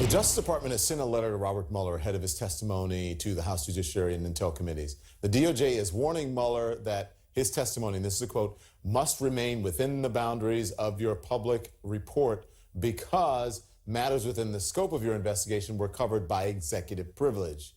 The Justice Department has sent a letter to Robert Mueller ahead of his testimony to the House Judiciary and Intel committees. The DOJ is warning Mueller that his testimony, and this is a quote, must remain within the boundaries of your public report because matters within the scope of your investigation were covered by executive privilege.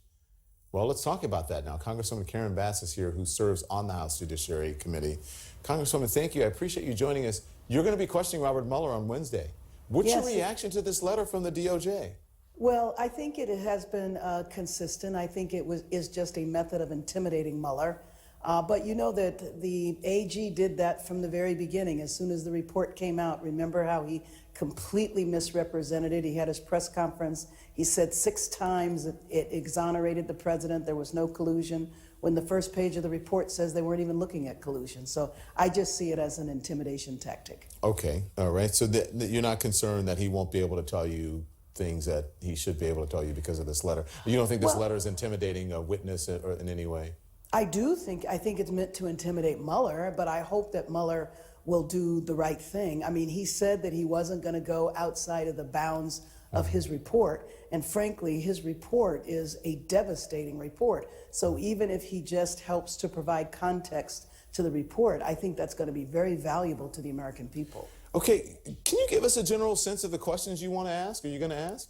Well, let's talk about that now. Congresswoman Karen Bass is here, who serves on the House Judiciary Committee. Congresswoman, thank you. I appreciate you joining us. You're going to be questioning Robert Mueller on Wednesday. What's your reaction to this letter from the DOJ? Well, I think it has been consistent. I think it is just a method of intimidating Mueller. But you know that the AG did that from the very beginning. As soon as the report came out, remember how he completely misrepresented it? He had his press conference. He said 6 times it exonerated the president. There was no collusion, when the first page of the report says they weren't even looking at collusion. So I just see it as an intimidation tactic. Okay, all right. So you're not concerned that he won't be able to tell you things that he should be able to tell you because of this letter? You don't think this letter is intimidating a witness or in any way? I think it's meant to intimidate Mueller, but I hope that Mueller will do the right thing. I mean, he said that he wasn't going to go outside of the bounds of his report, and frankly, his report is a devastating report. So even if he just helps to provide context to the report, I think that's going to be very valuable to the American people. Okay, can you give us a general sense of the questions you want to ask? Are you going to ask?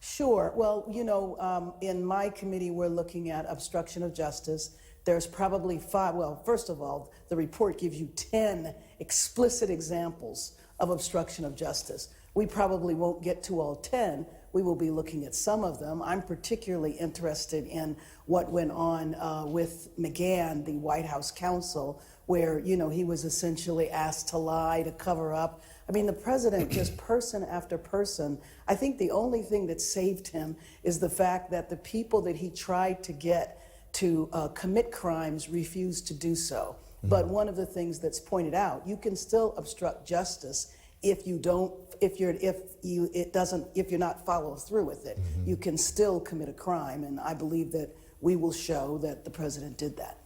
Sure. Well, you know, in my committee, we're looking at obstruction of justice. There's probably 5, well, first of all, the report gives you 10 explicit examples of obstruction of justice. We probably won't get to all 10. We will be looking at some of them. I'm particularly interested in what went on with McGahn, the White House counsel, where, you know, he was essentially asked to lie, to cover up. I mean, the president, just person after person. I think the only thing that saved him is the fact that the people that he tried to get to commit crimes refused to do so. But one of the things that's pointed out, you can still obstruct justice if you don't, if you're not follow through with it. You can still commit a crime, and I believe that we will show that the president did that.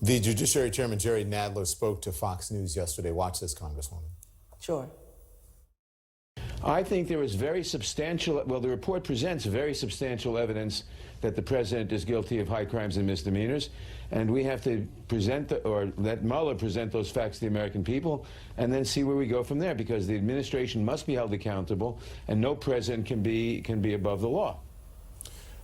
The Judiciary Chairman Jerry Nadler spoke to Fox News yesterday. Watch this, Congresswoman. Sure. I think there is very substantial, well, the report presents very substantial evidence that the president is guilty of high crimes and misdemeanors, and we have to present, or let Mueller present those facts to the American people, and then see where we go from there, because the administration must be held accountable, and no president can be above the law.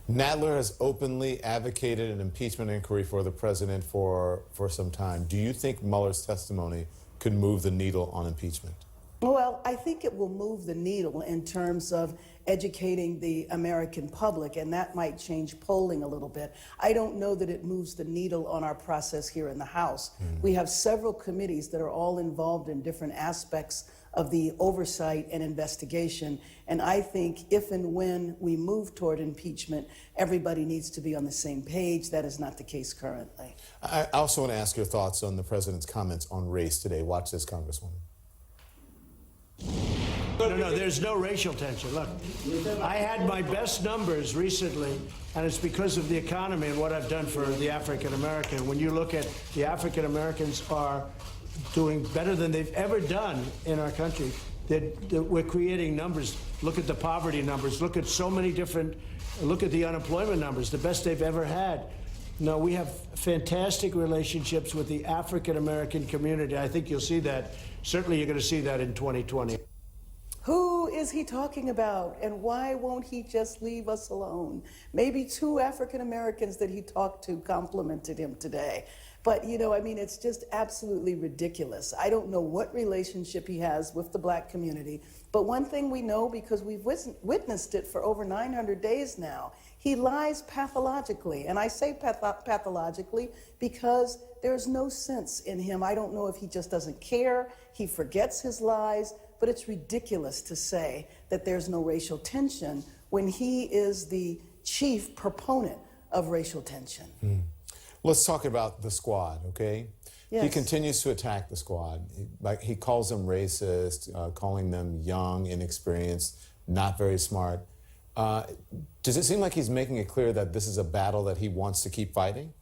Nadler has openly advocated an impeachment inquiry for the president for some time. Do you think Mueller's testimony could move the needle on impeachment? Well, I think it will move the needle in terms of educating the American public, and that might change polling a little bit. I don't know that it moves the needle on our process here in the House. We have several committees that are all involved in different aspects of the oversight and investigation, and I think if and when we move toward impeachment, everybody needs to be on the same page. That is not the case currently. I also want to ask your thoughts on the president's comments on race today. Watch this, Congresswoman. No, there's no racial tension. Look, I had my best numbers recently, and it's because of the economy and what I've done for the African American. When you look at the African Americans are doing better than they've ever done in our country. We're creating numbers. Look at the poverty numbers. Look at so many different, look at the unemployment numbers, the best they've ever had. No, we have fantastic relationships with the African American community. I think you'll see that. Certainly you're going to see that in 2020. Who is he talking about, and why won't he just leave us alone? Maybe 2 African Americans that he talked to complimented him today. But, you know, I mean, it's just absolutely ridiculous. I don't know what relationship he has with the black community, but one thing we know, because we've witnessed it for over 900 days now, he lies pathologically. And I say pathologically because there's no sense in him. I don't know if he just doesn't care, he forgets his lies, but it's ridiculous to say that there's no racial tension when he is the chief proponent of racial tension. Let's talk about the squad, okay? Yes. He continues to attack the squad. He calls them racist, calling them young, inexperienced, not very smart. Does it seem like he's making it clear that this is a battle that he wants to keep fighting?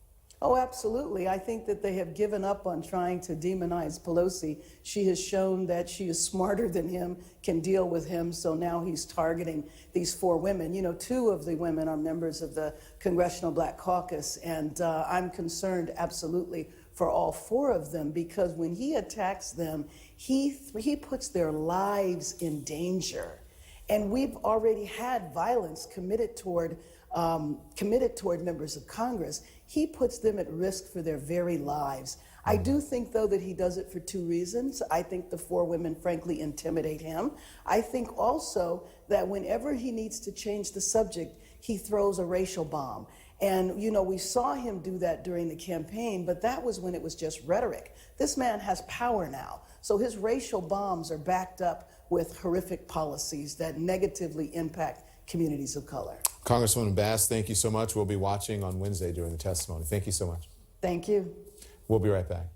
Oh, absolutely. I think that they have given up on trying to demonize Pelosi. She has shown that she is smarter than him, can deal with him, so now he's targeting these 4 women. You know, 2 of the women are members of the Congressional Black Caucus, and I'm concerned absolutely for all 4 of them, because when he attacks them, he puts their lives in danger. And we've already had violence committed toward members of Congress. He puts them at risk for their very lives. I do think, though, that he does it for 2 reasons. I think the 4 women, frankly, intimidate him. I think also that whenever he needs to change the subject, he throws a racial bomb. And, you know, we saw him do that during the campaign, but that was when it was just rhetoric. This man has power now. So his racial bombs are backed up with horrific policies that negatively impact communities of color. Congresswoman Bass, thank you so much. We'll be watching on Wednesday during the testimony. Thank you so much. Thank you. We'll be right back.